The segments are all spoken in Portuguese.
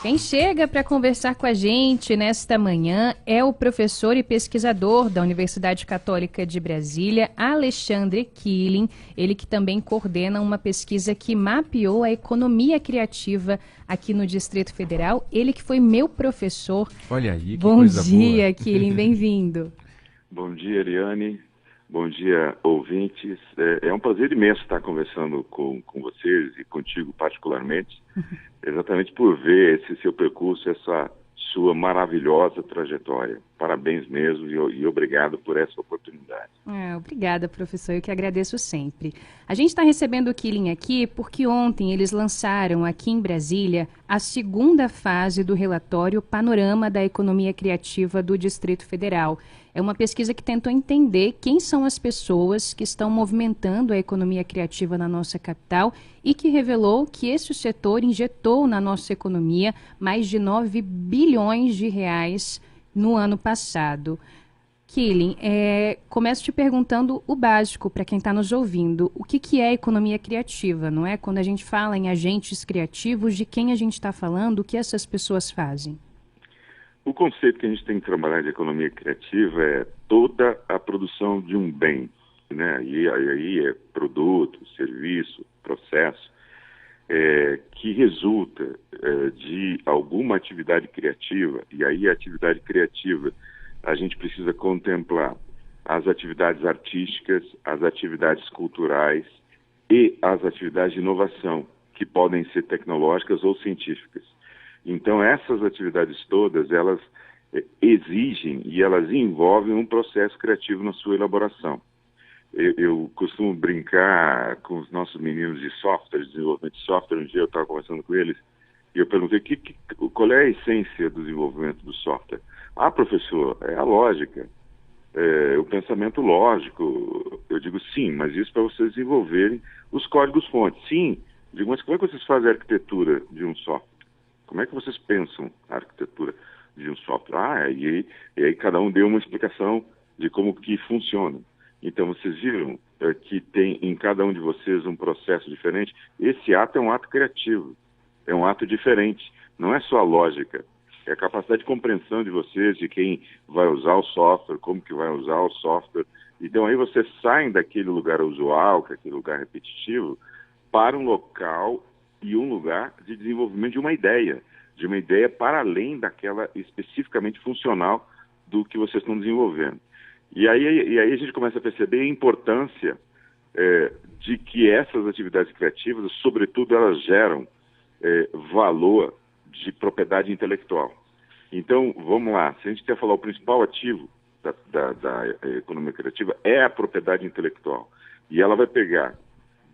Quem chega para conversar com a gente nesta manhã é o professor e pesquisador da Universidade Católica de Brasília, Alexandre Killing, ele que também coordena uma pesquisa que mapeou a economia criativa aqui no Distrito Federal, ele que foi meu professor. Olha aí, que Bom coisa dia, boa. Killing, bem-vindo. Bom dia, Eliane. Bom dia, ouvintes. É um prazer imenso estar conversando com vocês e contigo particularmente, exatamente por ver esse seu percurso, essa sua maravilhosa trajetória. Parabéns mesmo e obrigado por essa oportunidade. Obrigada, professor. Eu que agradeço sempre. A gente está recebendo o Killing aqui porque ontem eles lançaram aqui em Brasília a segunda fase do relatório Panorama da Economia Criativa do Distrito Federal. É uma pesquisa que tentou entender quem são as pessoas que estão movimentando a economia criativa na nossa capital e que revelou que esse setor injetou na nossa economia mais de 9 bilhões de reais no ano passado. Killing, começo te perguntando o básico para quem está nos ouvindo. O que é economia criativa, não é? Quando a gente fala em agentes criativos, de quem a gente está falando, o que essas pessoas fazem? O conceito que a gente tem que trabalhar de economia criativa é toda a produção de um bem, né? E aí é produto, serviço, processo, que resulta de alguma atividade criativa. E aí a atividade criativa, a gente precisa contemplar as atividades artísticas, as atividades culturais e as atividades de inovação, que podem ser tecnológicas ou científicas. Então, essas atividades todas, elas exigem e elas envolvem um processo criativo na sua elaboração. Eu costumo brincar com os nossos meninos de software, de desenvolvimento de software. Um dia eu estava conversando com eles e eu perguntei qual é a essência do desenvolvimento do software. Ah, professor, é a lógica, o pensamento lógico. Eu digo sim, mas isso para vocês desenvolverem os códigos-fontes. Sim, eu digo, mas como é que vocês fazem a arquitetura de um software? Como é que vocês pensam a arquitetura de um software? E aí cada um deu uma explicação de como que funciona. Então vocês viram que tem em cada um de vocês um processo diferente. Esse ato é um ato criativo, é um ato diferente. Não é só a lógica, é a capacidade de compreensão de vocês, de quem vai usar o software, como que vai usar o software. Então aí vocês saem daquele lugar usual, que é aquele lugar repetitivo, para um local e um lugar de desenvolvimento de uma ideia para além daquela especificamente funcional do que vocês estão desenvolvendo. E aí a gente começa a perceber a importância de que essas atividades criativas, sobretudo, elas geram valor de propriedade intelectual. Então, vamos lá, se a gente quer falar o principal ativo da economia criativa é a propriedade intelectual. E ela vai pegar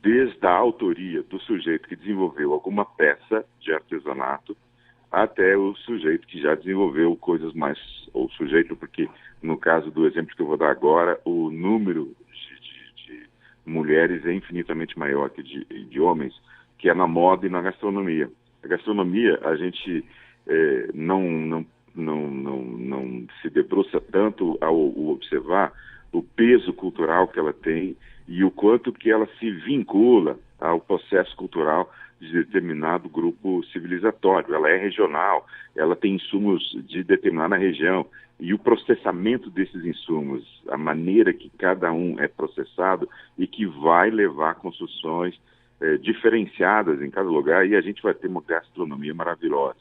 desde a autoria do sujeito que desenvolveu alguma peça de artesanato até o sujeito que já desenvolveu coisas mais... Ou sujeito, porque no caso do exemplo que eu vou dar agora, o número de mulheres é infinitamente maior que de homens, que é na moda e na gastronomia. A gastronomia, a gente não se debruça tanto ao observar o peso cultural que ela tem e o quanto que ela se vincula ao processo cultural de determinado grupo civilizatório. Ela é regional, ela tem insumos de determinada região, e o processamento desses insumos, a maneira que cada um é processado e que vai levar a construções diferenciadas em cada lugar, e a gente vai ter uma gastronomia maravilhosa.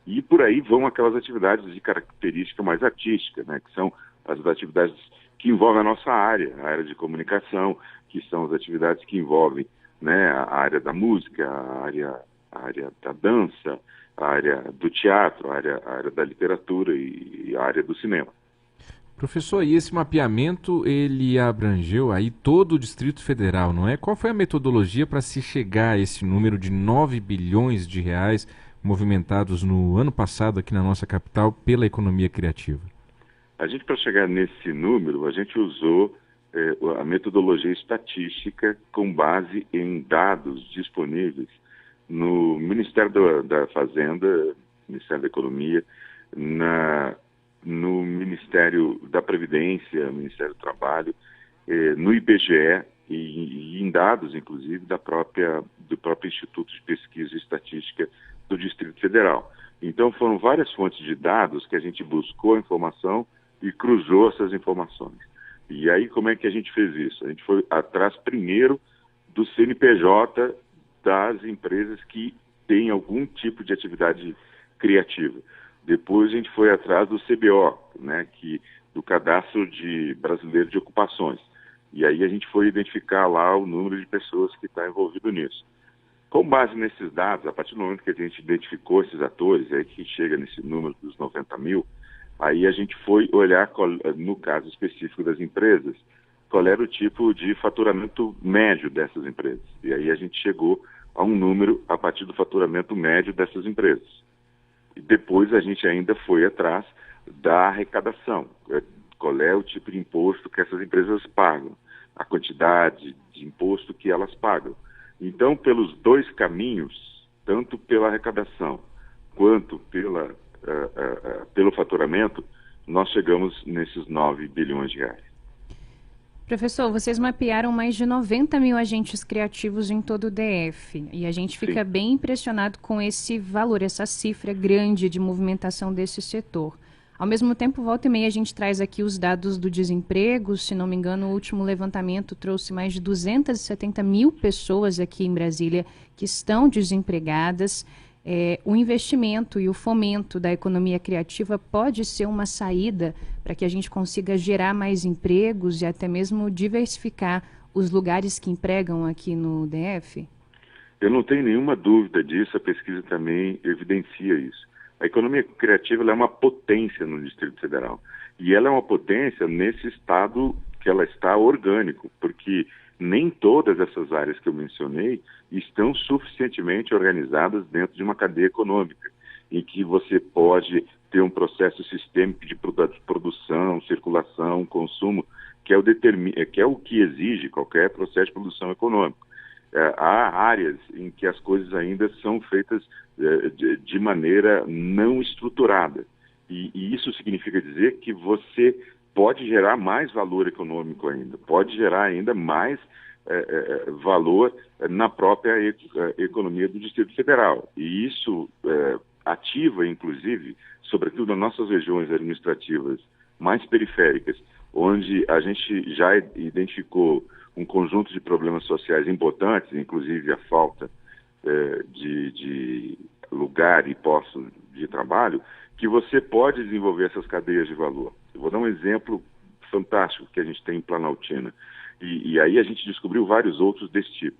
E por aí vão aquelas atividades de característica mais artística, né, que são as atividades que envolvem a nossa área, a área de comunicação, que são as atividades que envolvem, né, a área da música, a área da dança, a área do teatro, a área da literatura e a área do cinema. Professor, e esse mapeamento, ele abrangeu aí todo o Distrito Federal, não é? Qual foi a metodologia para se chegar a esse número de 9 bilhões de reais movimentados no ano passado aqui na nossa capital pela economia criativa? A gente, para chegar nesse número, a gente usou a metodologia estatística com base em dados disponíveis no Ministério da Fazenda, Ministério da Economia, no Ministério da Previdência, Ministério do Trabalho, no IBGE e em dados, inclusive, do próprio Instituto de Pesquisa e Estatística do Distrito Federal. Então foram várias fontes de dados que a gente buscou a informação e cruzou essas informações. E aí como é que a gente fez isso? A gente foi atrás primeiro do CNPJ das empresas que têm algum tipo de atividade criativa. Depois a gente foi atrás do CBO, né, do Cadastro Brasileiro de Ocupações. E aí a gente foi identificar lá o número de pessoas que está envolvido nisso. Com base nesses dados, a partir do momento que a gente identificou esses atores, aí que chega nesse número dos 90 mil, aí a gente foi olhar, no caso específico das empresas, qual era o tipo de faturamento médio dessas empresas. E aí a gente chegou a um número a partir do faturamento médio dessas empresas. E depois a gente ainda foi atrás da arrecadação. Qual é o tipo de imposto que essas empresas pagam, a quantidade de imposto que elas pagam. Então, pelos dois caminhos, tanto pela arrecadação quanto pelo faturamento, nós chegamos nesses 9 bilhões de reais. Professor, vocês mapearam mais de 90 mil agentes criativos em todo o DF. E a gente fica Sim. bem impressionado com esse valor, essa cifra grande de movimentação desse setor. Ao mesmo tempo, volta e meia, a gente traz aqui os dados do desemprego. Se não me engano, o último levantamento trouxe mais de 270 mil pessoas aqui em Brasília que estão desempregadas. O investimento e o fomento da economia criativa pode ser uma saída para que a gente consiga gerar mais empregos e até mesmo diversificar os lugares que empregam aqui no DF? Eu não tenho nenhuma dúvida disso, a pesquisa também evidencia isso. A economia criativa ela é uma potência no Distrito Federal. E ela é uma potência nesse estado que ela está orgânico, porque nem todas essas áreas que eu mencionei estão suficientemente organizadas dentro de uma cadeia econômica, em que você pode ter um processo sistêmico de produção, circulação, consumo, que é o que exige qualquer processo de produção econômico. Há áreas em que as coisas ainda são feitas de maneira não estruturada. E isso significa dizer que você pode gerar mais valor econômico ainda, pode gerar ainda mais valor na própria economia do Distrito Federal. E isso ativa, inclusive, sobretudo nas nossas regiões administrativas mais periféricas, onde a gente já identificou um conjunto de problemas sociais importantes, inclusive a falta de lugar e postos de trabalho, que você pode desenvolver essas cadeias de valor. Eu vou dar um exemplo fantástico que a gente tem em Planaltina. E aí a gente descobriu vários outros desse tipo.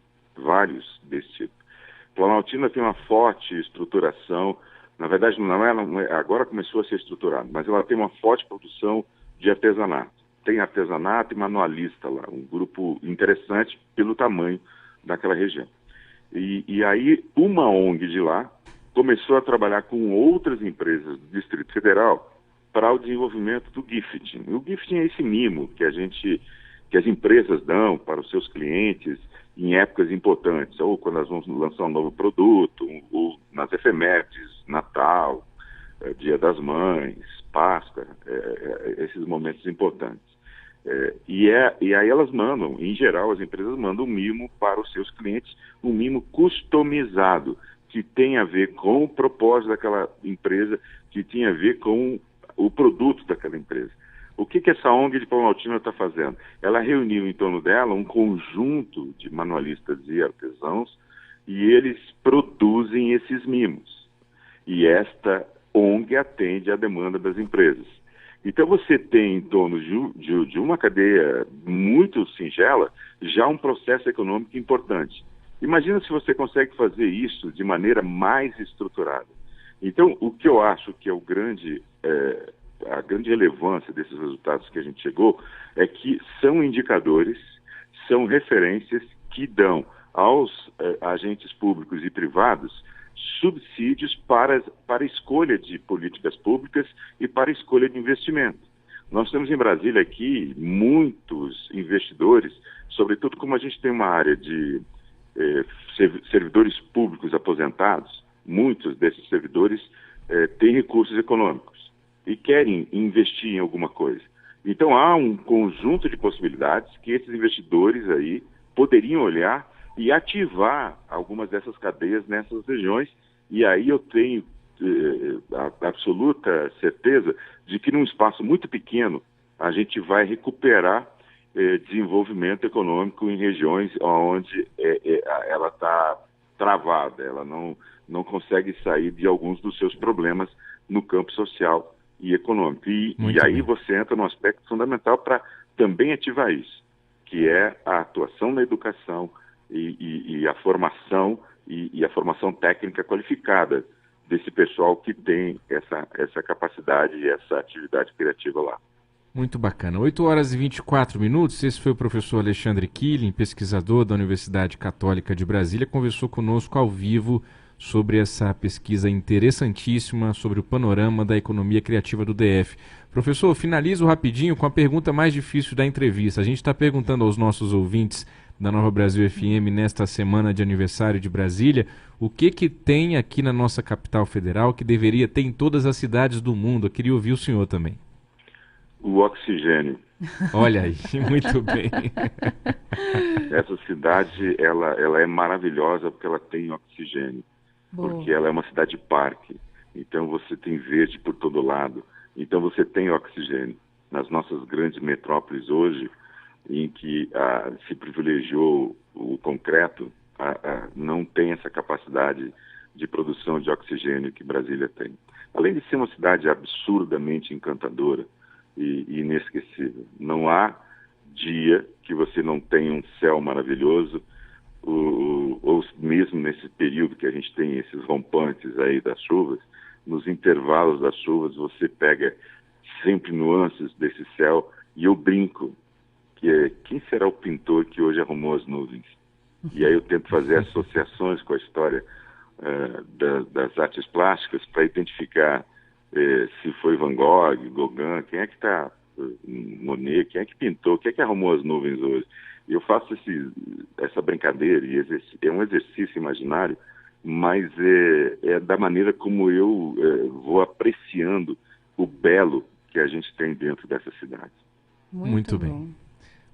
Planaltina tem uma forte estruturação, na verdade agora começou a ser estruturada, mas ela tem uma forte produção de artesanato. Tem artesanato e manualista lá, um grupo interessante pelo tamanho daquela região. E aí uma ONG de lá começou a trabalhar com outras empresas do Distrito Federal para o desenvolvimento do gifting. O gifting é esse mimo que as empresas dão para os seus clientes em épocas importantes, ou quando elas vão lançar um novo produto, ou nas efemérides, Natal, Dia das Mães, Páscoa, esses momentos importantes. E aí elas mandam, em geral, as empresas mandam um mimo para os seus clientes, um mimo customizado, que tem a ver com o propósito daquela empresa, que tem a ver com o produto daquela empresa. O que essa ONG de Planaltina está fazendo? Ela reuniu em torno dela um conjunto de manualistas e artesãos e eles produzem esses mimos. E esta ONG atende à demanda das empresas. Então você tem em torno de uma cadeia muito singela já um processo econômico importante. Imagina se você consegue fazer isso de maneira mais estruturada. Então, o que eu acho que é a grande relevância desses resultados que a gente chegou é que são indicadores, são referências que dão aos agentes públicos e privados subsídios para a escolha de políticas públicas e para a escolha de investimento. Nós temos em Brasília aqui muitos investidores, sobretudo como a gente tem uma área de servidores públicos aposentados, muitos desses servidores têm recursos econômicos e querem investir em alguma coisa. Então há um conjunto de possibilidades que esses investidores aí poderiam olhar e ativar algumas dessas cadeias nessas regiões. E aí eu tenho absoluta certeza de que num espaço muito pequeno a gente vai recuperar desenvolvimento econômico em regiões onde ela está travada, ela não consegue sair de alguns dos seus problemas no campo social e econômico. E aí você entra num aspecto fundamental para também ativar isso, que é a atuação na educação e a formação e a formação técnica qualificada desse pessoal que tem essa capacidade e essa atividade criativa lá. Muito bacana. 8h24. Esse foi o professor Alexandre Killing, pesquisador da Universidade Católica de Brasília, conversou conosco ao vivo sobre essa pesquisa interessantíssima sobre o panorama da economia criativa do DF. Professor, finalizo rapidinho com a pergunta mais difícil da entrevista. A gente está perguntando aos nossos ouvintes da Nova Brasil FM nesta semana de aniversário de Brasília, o que tem aqui na nossa capital federal que deveria ter em todas as cidades do mundo? Eu queria ouvir o senhor também. O oxigênio. Olha aí, muito bem. Essa cidade, ela é maravilhosa porque ela tem oxigênio. Boa. Porque ela é uma cidade-parque. Então você tem verde por todo lado. Então você tem oxigênio. Nas nossas grandes metrópoles hoje, em que se privilegiou o concreto, não tem essa capacidade de produção de oxigênio que Brasília tem. Além de ser uma cidade absurdamente encantadora e inesquecível. Não há dia que você não tenha um céu maravilhoso, ou mesmo nesse período que a gente tem esses rompantes aí das chuvas, nos intervalos das chuvas você pega sempre nuances desse céu, e eu brinco que quem será o pintor que hoje arrumou as nuvens? E aí eu tento fazer associações com a história das artes plásticas para identificar se foi Van Gogh, Gauguin, quem é que está, Monet, quem é que pintou, quem é que arrumou as nuvens hoje? E eu faço essa brincadeira, e é um exercício imaginário, mas é da maneira como eu vou apreciando o belo que a gente tem dentro dessa cidade. Muito bem.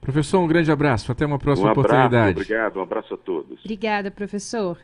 Professor, um grande abraço, até uma próxima oportunidade. Obrigado, um abraço a todos. Obrigada, professor.